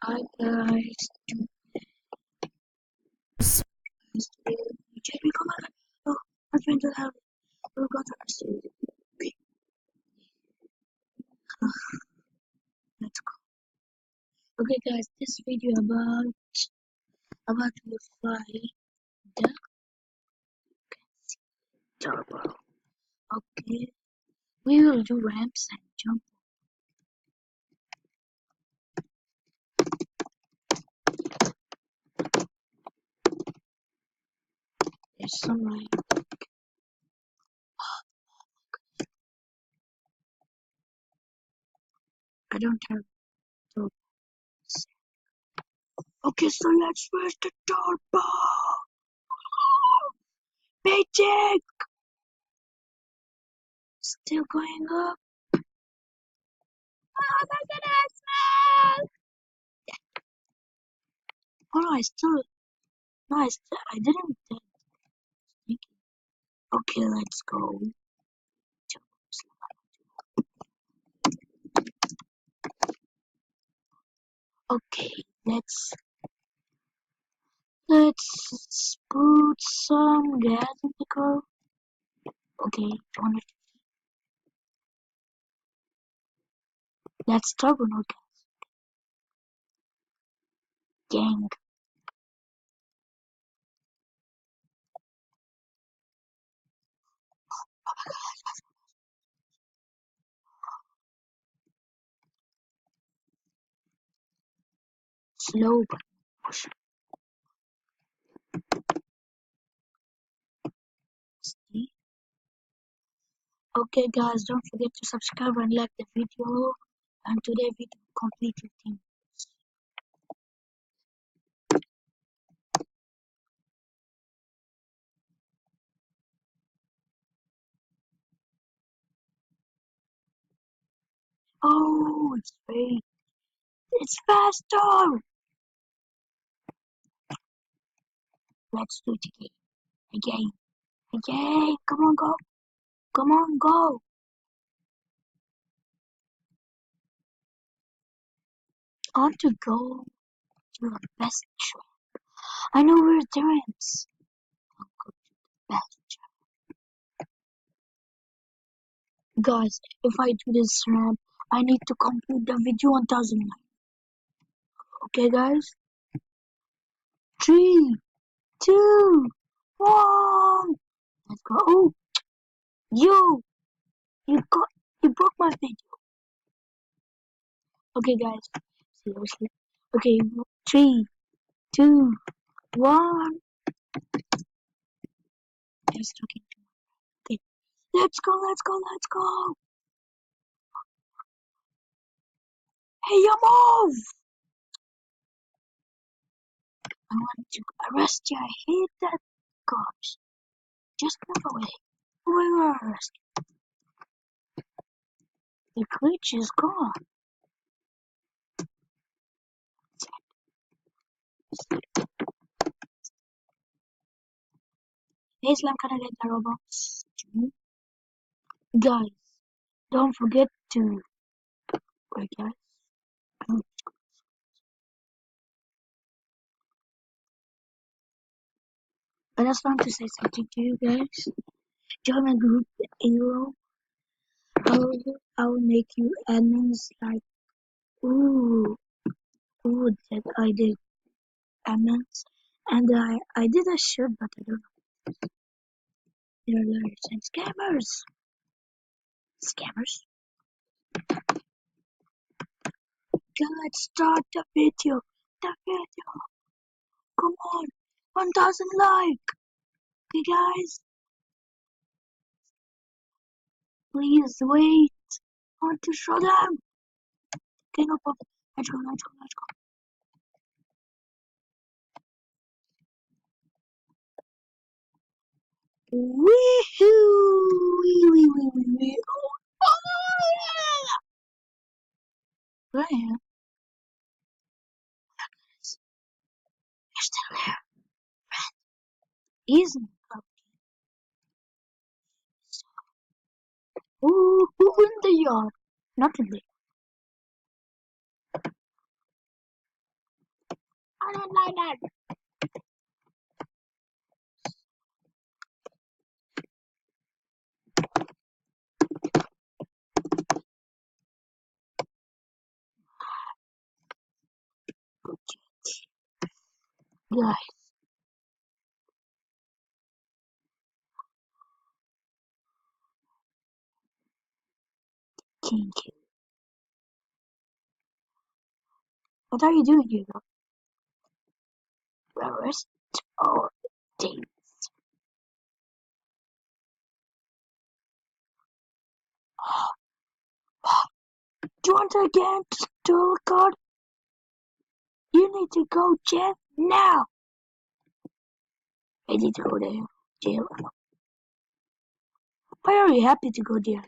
Hi guys, today we come back. Oh, my friends are having we got to proceed. Okay, let's go. Okay guys, this video about to fly the turbo. Okay, we will do ramps and jump. There's some rain. I don't have turbos. Okay, so let's raise the turbo. Magic! Still going up. Oh my goodness! Oh no, I didn't think. Okay, let's go. Okay, let's put some gas in the car. Okay, 200. Let's turbo no gang. Slow but push. See? Okay guys, don't forget to subscribe and like the video. And today we will complete 15. Oh, it's great. It's faster. Let's do it again. Again. Again. Come on, go. Come on, go. I want to go to the best track. I know where there is. I'll go to the best track. Guys, if I do this ramp, I need to complete the video 1000 likes. Okay, guys? 3, 2, 1. Let's go. Oh, you got, you broke my video. Okay, guys. Seriously. Okay, 3, 2, 1. I'm talking to me. Okay, let's go, let's go, let's go. Hey, you move! I want to arrest you. I hate that cops. Just move away. We will arrest you. The glitch is gone. Hey, Slam, can I get the robots? Guys, don't forget to. Wait, guys. I just want to say something to you guys. Join my group, Euro. I'll make you admins like, ooh, ooh, that I did admins. And I did a shirt, but I don't know. They're liars and scammers. Scammers. Let's start the video. The video. Come on. 1000 like. Okay, guys. Please wait. I want to show them. Okay, no problem. Let's go, let's go, let's go. Wee-hoo! Wee, wee, wee, wee, wee. Oh, yeah! There I am. You're still there. He's in the club. Who in the yard? Not in the don't like that. Guys, thank you. What are you doing here? Rest or day? Do you want to get into the card? You need to go jail now. I need to go to jail. Why are you happy to go there?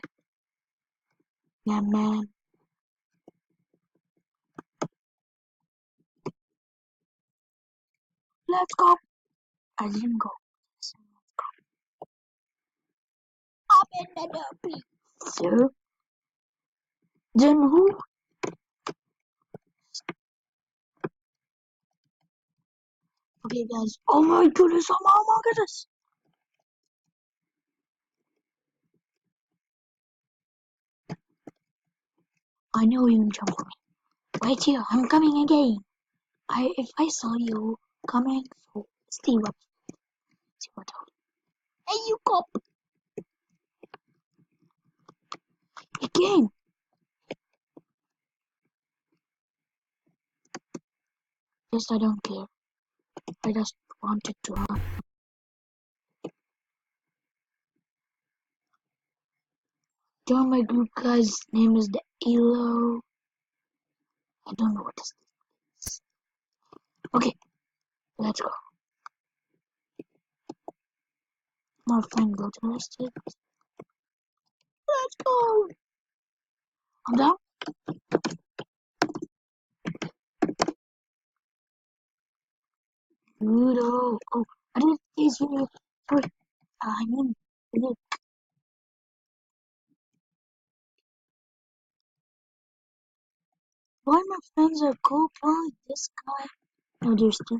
Yeah, man. Let's go. I didn't go. So let's go. Up in the derby. Sir? Then who? Okay, guys. Oh my goodness. Oh my goodness. I know you can jump for me. Wait here. I'm coming again. If I saw you coming, so see what Hey, you cop again. Yes, I don't care. I just wanted to run. Join my group, guys. Name is the Elo. I don't know what this is. Okay, let's go. More fun, go to the stage. Let's go. I'm down. Ludo. Oh, I did this video for. I mean, I did. Why my friends are cool playing this guy? No, there's two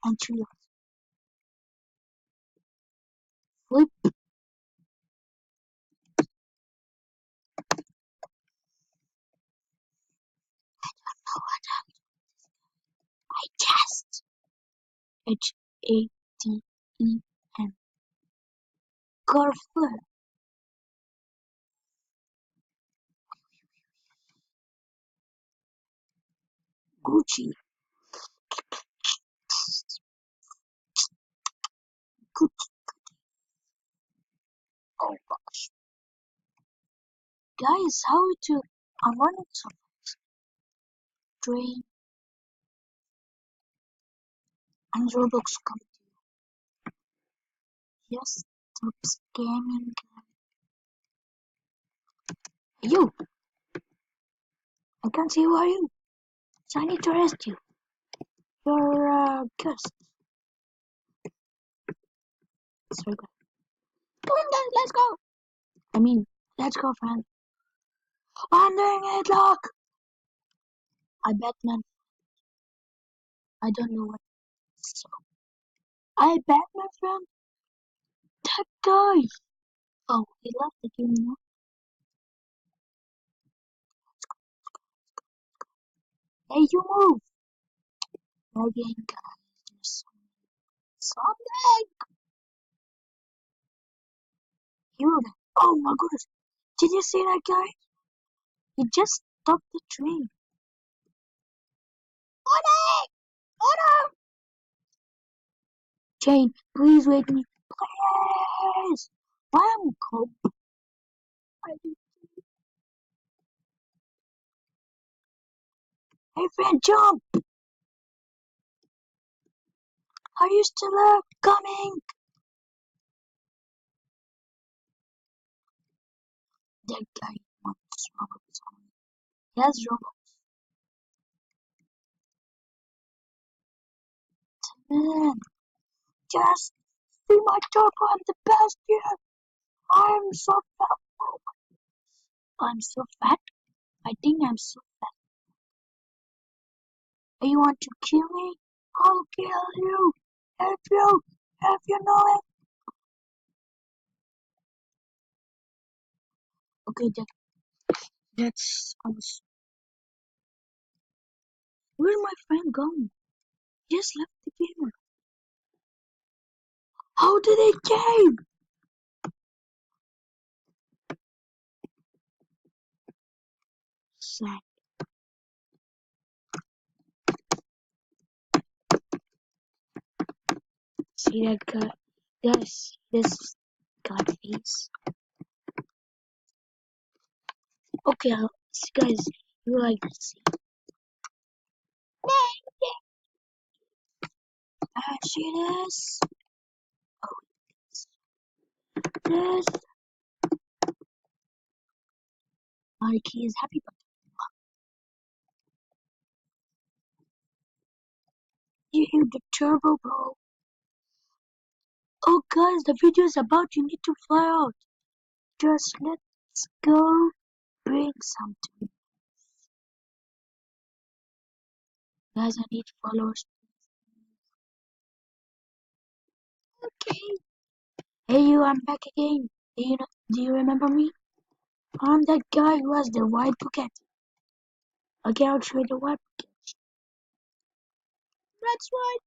and three. Flip. Oh, I just Haten. Garflip. Gucci. Gucci. Oh gosh. Guys, how to. I'm running some train and Roblox come. Just stop scamming. You! I can't see who are you. So I need to arrest you. You're cursed. Sorry, guys. Come on, guys, let's go. I mean, let's go, friend. I'm doing it, look. I bet, man. I don't know what. So, I bet, my friend. That guy. Oh, he left the game now. Hey, you move. Again, guys. There's something. Here. Oh my goodness. Did you see that guy? He just stopped the train. Morning! Order! Jane, please wake me. Please! Why am I cold? Hey friend, jump! Are you still coming? That guy wants Roblox on me. He has Roblox. Man, just see my top on the best here. I'm so fat. Oh, I'm so fat. I think I'm so fat. You want to kill me? I'll kill you if you know it. Okay, that's us. Where's my friend gone? He just left the game. How did he game? Sad. See that guy? Guys, this god face. Okay, guys, you like to see. Ah, see this? Oh, this. Marky is happy, but you hear the turbo, bro. Oh, guys, the video is about you need to fly out. Just let's go bring some to me. Guys, I need followers. Okay. Hey, you, I'm back again. Do you remember me? I'm that guy who has the white bucket. Okay, I'll show you the white bucket. That's right.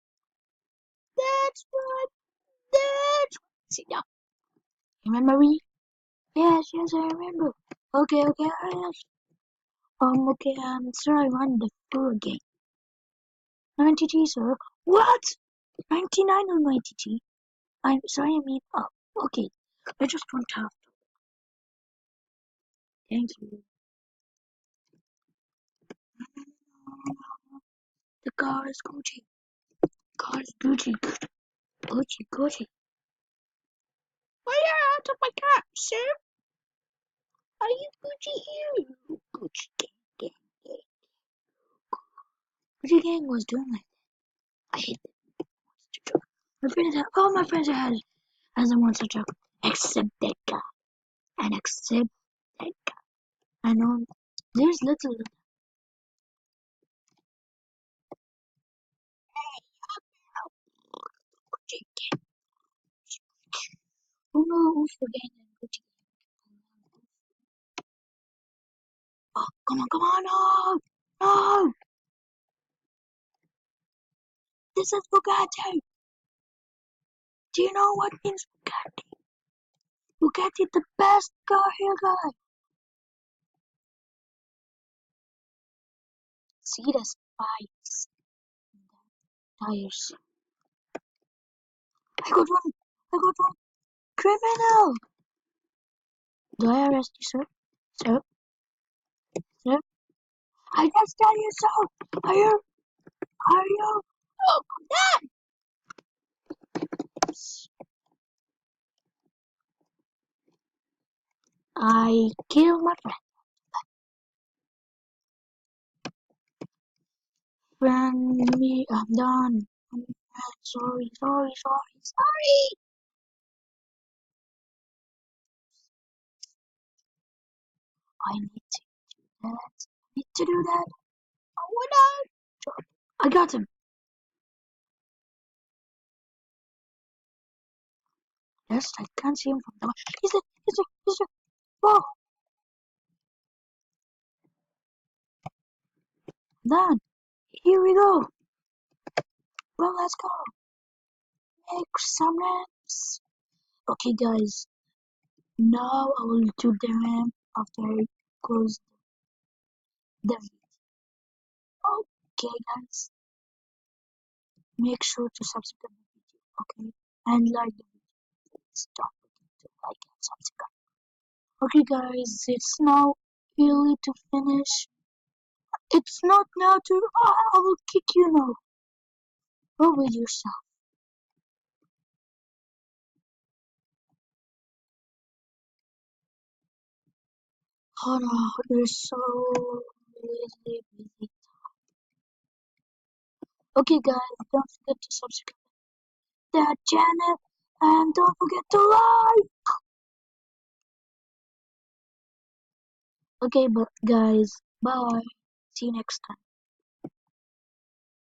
That's right. That's right. See now. Remember me? Yes, yes, I remember. Okay, yes. Okay, sorry, I won the full game. 90G, sir. What? 99 or 90G? I'm sorry, I mean, oh, okay. I just don't have to. Thank you. The car is Gucci. Car is Gucci. Gucci. Why are you out of my car, sir? Are you Gucci here? Gucci gang. Gucci gang was doing like that. I hate it. My friends has a monster truck. Except that guy. And except that guy. I know there's little Gucci gang. Who knows who's forgetting Gucci gang? Oh, come on, no! This is Bugatti. Do you know what means Bugatti? Bugatti, the best car here, guys. See the spikes in the tires. I got one. Criminal! Do I arrest you, sir? Sir? I just tell you so. Are you? Oh, I killed my friend. Friend me, I'm done. Sorry. I need to do that. Oh no! I got him. Yes, I can't see him from the. He's there. Whoa, done. Here we go. Well, let's go. Make some ramps. Okay, guys. Now I will do the ramp after I close the video. Okay, guys. Make sure to subscribe the video, okay? And like the video. Stop forgetting to like and subscribe. Okay, guys. It's now early to finish. It's not now to. I will kick you now. Go with yourself. Oh no, you're so really busy. Okay, guys, don't forget to subscribe to that channel and don't forget to like. Okay, but guys, bye. See you next time.